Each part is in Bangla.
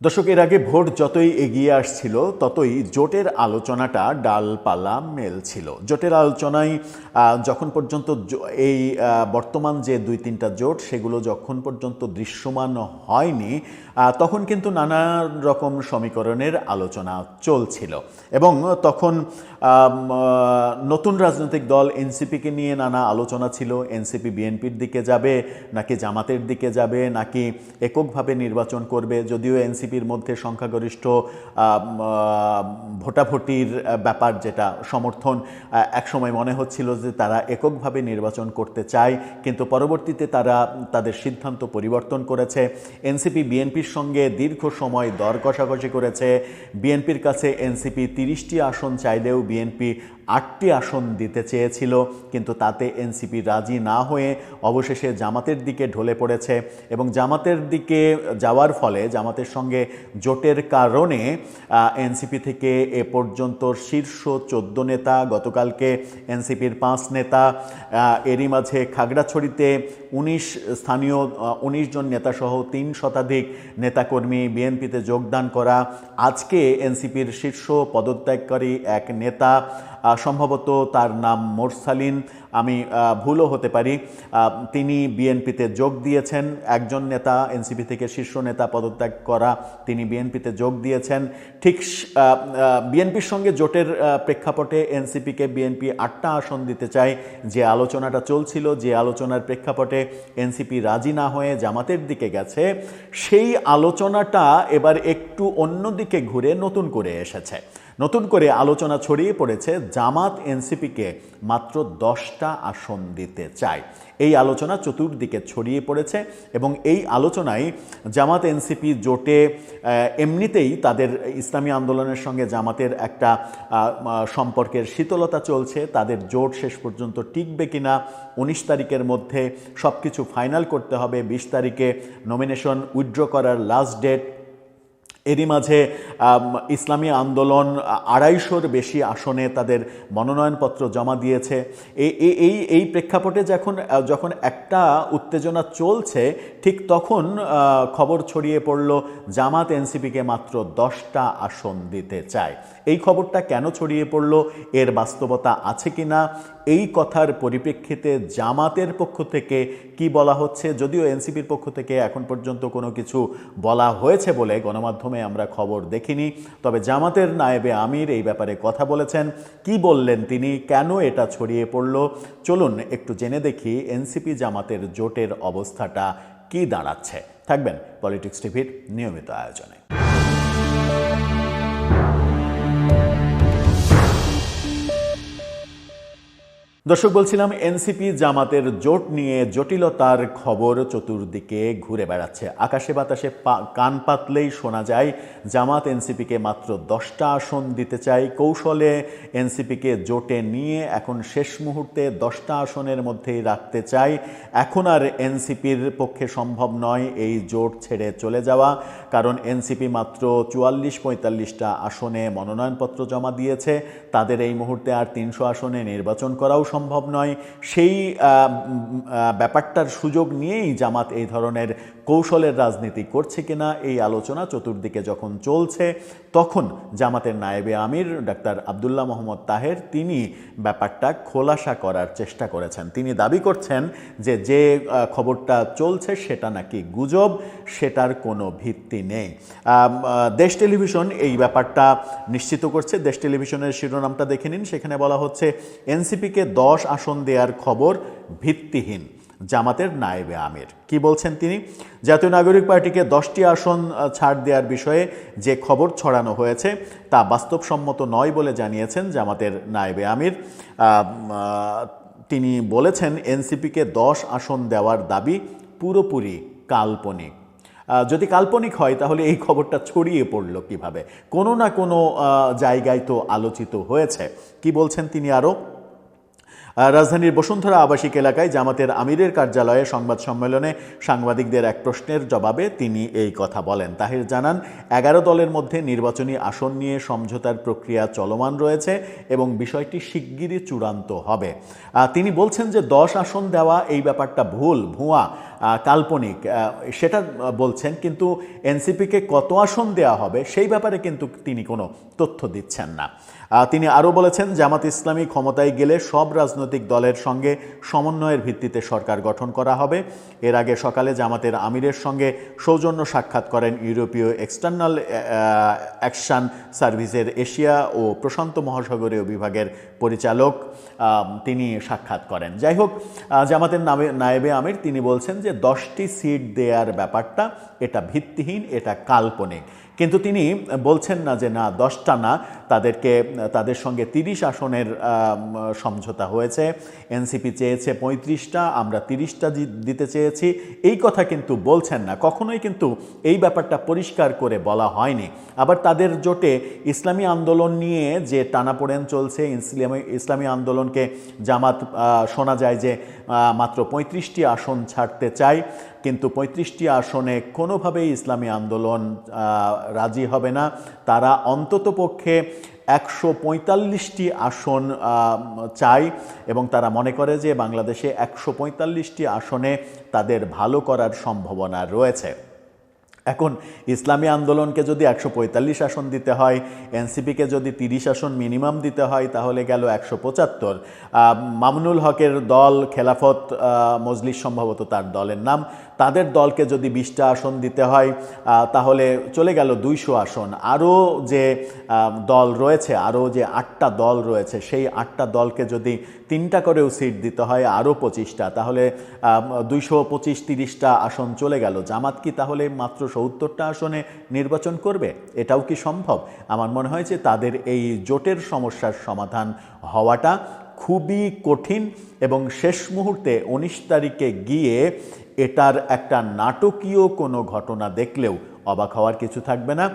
দর্শক, এর আগে ভোট যতই এগিয়ে আসছিল ততই জোটের আলোচনাটা ডালপালা মেলছিল। জোটের আলোচনায় যখন পর্যন্ত এই বর্তমান যে দুই তিনটা জোট সেগুলো যখন পর্যন্ত দৃশ্যমান হয়নি, তখন কিন্তু নানা রকম সমীকরণের আলোচনা চলছিল এবং তখন নতুন রাজনৈতিক দল এনসিপিকে নিয়ে নানা আলোচনা ছিল। এনসিপি বিএনপির দিকে যাবে নাকি জামাতের দিকে যাবে নাকি এককভাবে নির্বাচন করবে। যদিও এনসিপির মধ্যে সংখ্যাগরিষ্ঠ ভোটাভুটির ব্যাপার, যেটা সমর্থন, একসময় মনে হচ্ছিল যে তারা এককভাবে নির্বাচন করতে চায়, কিন্তু পরবর্তীতে তারা তাদের সিদ্ধান্ত পরিবর্তন করেছে। এনসিপি বিএনপির সঙ্গে দীর্ঘ সময় দর কষাকষি করেছে। বিএনপির কাছে এনসিপি 30টি আসন চাইলেও বিএনপি 8টি আসন দিতে চেয়েছিল, কিন্তু তাতে এনসিপি রাজি না হয়ে অবশেষে জামাতের দিকে ঢলে পড়েছে এবং জামাতের দিকে যাওয়ার ফলে জামাতের সঙ্গে জোটের কারণে এনসিপি থেকে এ পর্যন্ত শীর্ষ 14 নেতা, গতকালকে এনসিপির 5 নেতা, এরই মাঝে খাগড়াছড়িতে স্থানীয় 19 জন নেতাসহ 3 শতাধিক নেতাকর্মী বিএনপিতে যোগদান করা। আজকে এনসিপির শীর্ষ পদত্যাগকারী এক নেতা, সম্ভবত তার নাম মোরসালিন, আমি ভুলও হতে পারি, তিনি বিএনপিতে যোগ দিয়েছেন। একজন নেতা এনসিপি থেকে শীর্ষ নেতা পদত্যাগ করা, তিনি বিএনপিতে যোগ দিয়েছেন। ঠিক বিএনপির সঙ্গে জোটের প্রেক্ষাপটে এনসিপিকে বিএনপি 8টা আসন দিতে চায়, যে আলোচনাটা চলছিল, যে আলোচনার প্রেক্ষাপটে এনসিপি রাজি না হয়ে জামাতের দিকে গেছে, সেই আলোচনাটা এবার একটু অন্যদিকে ঘুরে নতুন করে এসেছে। নতুন করে আলোচনা ছড়িয়ে পড়েছে জামাত এনসিপিকে মাত্র 10টা আসন দিতে চায়। এই আলোচনা চতুর্দিকে ছড়িয়ে পড়েছে এবং এই আলোচনায় জামাত এনসিপি জোটে এমনিতেই তাদের ইসলামী আন্দোলনের সঙ্গে জামাতের একটা সম্পর্কের শীতলতা চলছে। তাদের জোট শেষ পর্যন্ত টিকবে কিনা, 19 তারিখের মধ্যে সব কিছু ফাইনাল করতে হবে। 20 তারিখে নমিনেশন উইথড্র করার লাস্ট ডেট। এরই মাঝে ইসলামী আন্দোলন 250-র বেশি আসনে তাদের মনোনয়নপত্র জমা দিয়েছে। এই প্রেক্ষাপটে যখন একটা উত্তেজনা চলছে, ঠিক তখন খবর ছড়িয়ে পড়ল জামাত এনসিপিকে মাত্র 10টা আসন দিতে চায়। এই খবরটা কেন ছড়িয়ে পড়ল, এর বাস্তবতা আছে কিনা, এই কথার পরিপ্রেক্ষিতে জামাতের পক্ষ থেকে কি বলা হচ্ছে, যদিও এনসিপির পক্ষ থেকে এখন পর্যন্ত কোনো কিছু বলা হয়েছে বলে গণমাধ্যমে আমরা খবর দেখিনি, তবে জামাতের নায়েবে আমির এই ব্যাপারে কথা বলেছেন। কি বললেন তিনি, কেন এটা ছড়িয়ে পড়ল, চলুন একটু জেনে দেখি এনসিপি জামাতের জোটের অবস্থাটা কি দাঁড়াচ্ছে। থাকবেন পলিটিক্স টিভির নিয়মিত আয়োজনে। দর্শক, বলছিলাম এনসিপি জামাতের জোট নিয়ে জটিলতার খবর চতুর্দিকে ঘুরে বেড়াচ্ছে। আকাশে বাতাসে কান পাতলেই শোনা যায় জামাত এনসিপিকে মাত্র 10টা আসন দিতে চাই। কৌশলে এনসিপিকে জোটে নিয়ে এখন শেষ মুহূর্তে 10টা আসনের মধ্যেই রাখতে চাই। এখন আর এনসিপির পক্ষে সম্ভব নয় এই জোট ছেড়ে চলে যাওয়া, কারণ এনসিপি মাত্র 44-45টা আসনে মনোনয়নপত্র জমা দিয়েছে। তাদের এই মুহূর্তে আর 300 আসনে নির্বাচন করাও সম্ভব নয়। সেই ব্যাপারটার সুযোগ নিয়েই জামাত এই ধরনের কৌশলের রাজনীতি করছে কিনা এই আলোচনা চতুর্দিকে যখন চলছে, তখন জামাতের নায়েবে আমির ডাক্তার আব্দুল্লাহ মোহাম্মদ তাহের তিনি ব্যাপারটা খোলাসা করার চেষ্টা করেছেন। তিনি দাবি করছেন যে খবরটা চলছে সেটা নাকি গুজব, সেটার কোনো ভিত্তি নেই। দেশ টেলিভিশন এই ব্যাপারটা নিশ্চিত করছে। দেশ টেলিভিশনের শিরোনামটা দেখে নিন, সেখানে বলা হচ্ছে এনসিপিকে 10 আসন দেওয়ার খবর ভিত্তিহীন, জামাতের নায়েবে আমির। কি বলছেন তিনি, জাতীয় নাগরিক পার্টিকে 10টি আসন ছাড় দেওয়ার বিষয়ে যে খবর ছড়ানো হয়েছে তা বাস্তবসম্মত নয় বলে জানিয়েছেন জামাতের নায়েবে আমির। তিনি বলেছেন এনসিপিকে 10 আসন দেওয়ার দাবি পুরোপুরি কাল্পনিক। যদি কাল্পনিক হয় তাহলে এই খবরটা ছড়িয়ে পড়ল কিভাবে? কোনো না কোনো জায়গায় তো আলোচিত হয়েছে। কি বলছেন তিনি আরও, রাজধানীর বসুন্ধরা আবাসিক এলাকায় জামাতের আমিরের কার্যালয়ে সংবাদ সম্মেলনে সাংবাদিকদের এক প্রশ্নের জবাবে তিনি এই কথা বলেন। তাহের জানান 11 দলের মধ্যে নির্বাচনী আসন নিয়ে সমঝোতার প্রক্রিয়া চলমান রয়েছে এবং বিষয়টি শিগগিরই চূড়ান্ত হবে। তিনি বলছেন যে 10 আসন দেওয়া এই ব্যাপারটা ভুয়া। কাল্পনিক সেটা বলছেন, কিন্তু এনসিপিকে কত আসন দেয়া হবে সেই ব্যাপারে কিন্তু তিনি কোনো তথ্য দিচ্ছেন না। তিনি আরও বলেছেন, জামাত ইসলামী ক্ষমতায় গেলে সব রাজনৈতিক দলের সঙ্গে সমন্বয়ের ভিত্তিতে সরকার গঠন করা হবে। এর আগে সকালে জামাতের আমিরের সঙ্গে সৌজন্য সাক্ষাৎ করেন ইউরোপীয় এক্সটার্নাল অ্যাকশন সার্ভিসের এশিয়া ও প্রশান্ত মহাসাগরীয় বিভাগের পরিচালক, তিনি সাক্ষাৎ করেন। যাই হোক, জামাতের নায়েবে আমির তিনি বলছেন যে 10টি সিট দেওয়ার ব্যাপারটা এটা ভিত্তিহীন, এটা কাল্পনিক। কিন্তু তিনি বলছেন না যে না 10টা না, তাদের সঙ্গে 30 আসনের সমঝোতা হয়েছে। এনসিপি চেয়েছে 35টা, আমরা 30টা দিতে চেয়েছি, এই কথা কিন্তু বলছেন না। কখনোই কিন্তু এই ব্যাপারটা পরিষ্কার করে বলা হয়নি। আবার তাদের জোটে ইসলামী আন্দোলন নিয়ে যে টানাপোড়েন চলছে, ইসলামী আন্দোলনকে জামাত শোনা যায় যে মাত্র 35টি আসন ছাড়তে চায়, কিন্তু 35টি আসনে কোনোভাবেই ইসলামী আন্দোলন রাজি হবে না। তারা অন্ততপক্ষে 145টি আসন চায় এবং তারা মনে করে যে বাংলাদেশে 145টি আসনে তাদের ভালো করার সম্ভাবনা রয়েছে। এখন ইসলামী আন্দোলনকে যদি 145 আসন দিতে হয়, এনসিপিকে যদি 30 আসন মিনিমাম দিতে হয়, তাহলে গেল 175। মামুনুল হকের দল খেলাফত মজলিস সম্ভবত তার দলের নাম, তাদের দলকে যদি 20টা আসন দিতে হয় তাহলে চলে গেল 200 আসন। আরও যে দল রয়েছে, আরও যে 8টা দল রয়েছে, সেই 8টা দলকে যদি 3টা করেও সিট দিতে হয়, আরও 25টা, তাহলে 225-30টা আসন চলে গেল। জামাত কি তাহলে মাত্র 70টা আসনে নির্বাচন করবে? এটাও কি সম্ভব? আমার মনে হয় যে তাদের এই জোটের সমস্যার সমাধান হওয়াটা খুবই কঠিন এবং শেষ মুহূর্তে 19 তারিখে গিয়ে এটার একটা নাটকীয় কোনো ঘটনা দেখলেও অবাক হওয়ার কিছু থাকবে না।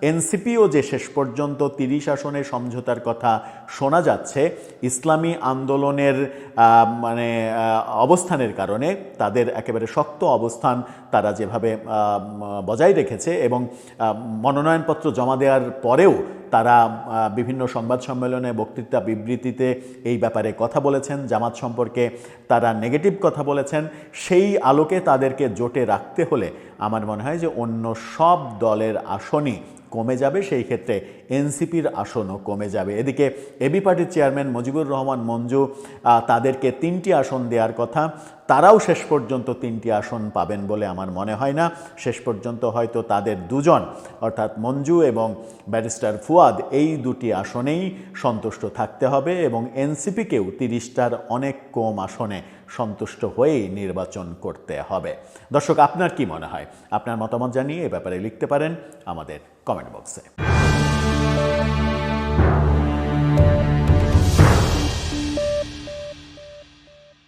এনসিপিও যে শেষ পর্যন্ত 30 আসনে সমঝোতার কথা শোনা যাচ্ছে, ইসলামী আন্দোলনের অবস্থানের কারণে, তাদের একেবারে শক্ত অবস্থান তারা যেভাবে বজায় রেখেছে এবং মনোনয়নপত্র জমা দেওয়ার পরেও তারা বিভিন্ন সংবাদ সম্মেলনে, বক্তৃতা, বিবৃতিতে এই ব্যাপারে কথা বলেছেন, জামাত সম্পর্কে তারা নেগেটিভ কথা বলেছেন। সেই আলোকে তাদেরকে জোটে রাখতে হলে আমার মনে হয় যে অন্য সব দলের আসনই কমে যাবে, সেই ক্ষেত্রে এনসিপির আসনও কমে যাবে। এদিকে এবি পার্টির চেয়ারম্যান মুজিবুর রহমান মঞ্জু, তাদেরকে 3টি আসন দেওয়ার কথা, তারাও শেষ পর্যন্ত 3টি আসন পাবেন বলে আমার মনে হয় না। শেষ পর্যন্ত হয়তো তাদের দুজন, অর্থাৎ মঞ্জু এবং ব্যারিস্টার ফুয়াদ, এই 2টি আসনেই সন্তুষ্ট থাকতে হবে এবং এনসিপিকেও 30টার অনেক কম আসনে সন্তুষ্ট হয়েই নির্বাচন করতে হবে। দর্শক, আপনার কি মনে হয়? আপনার মতামত জানিয়ে এ ব্যাপারে লিখতে পারেন আমাদের কমেন্ট বক্সে।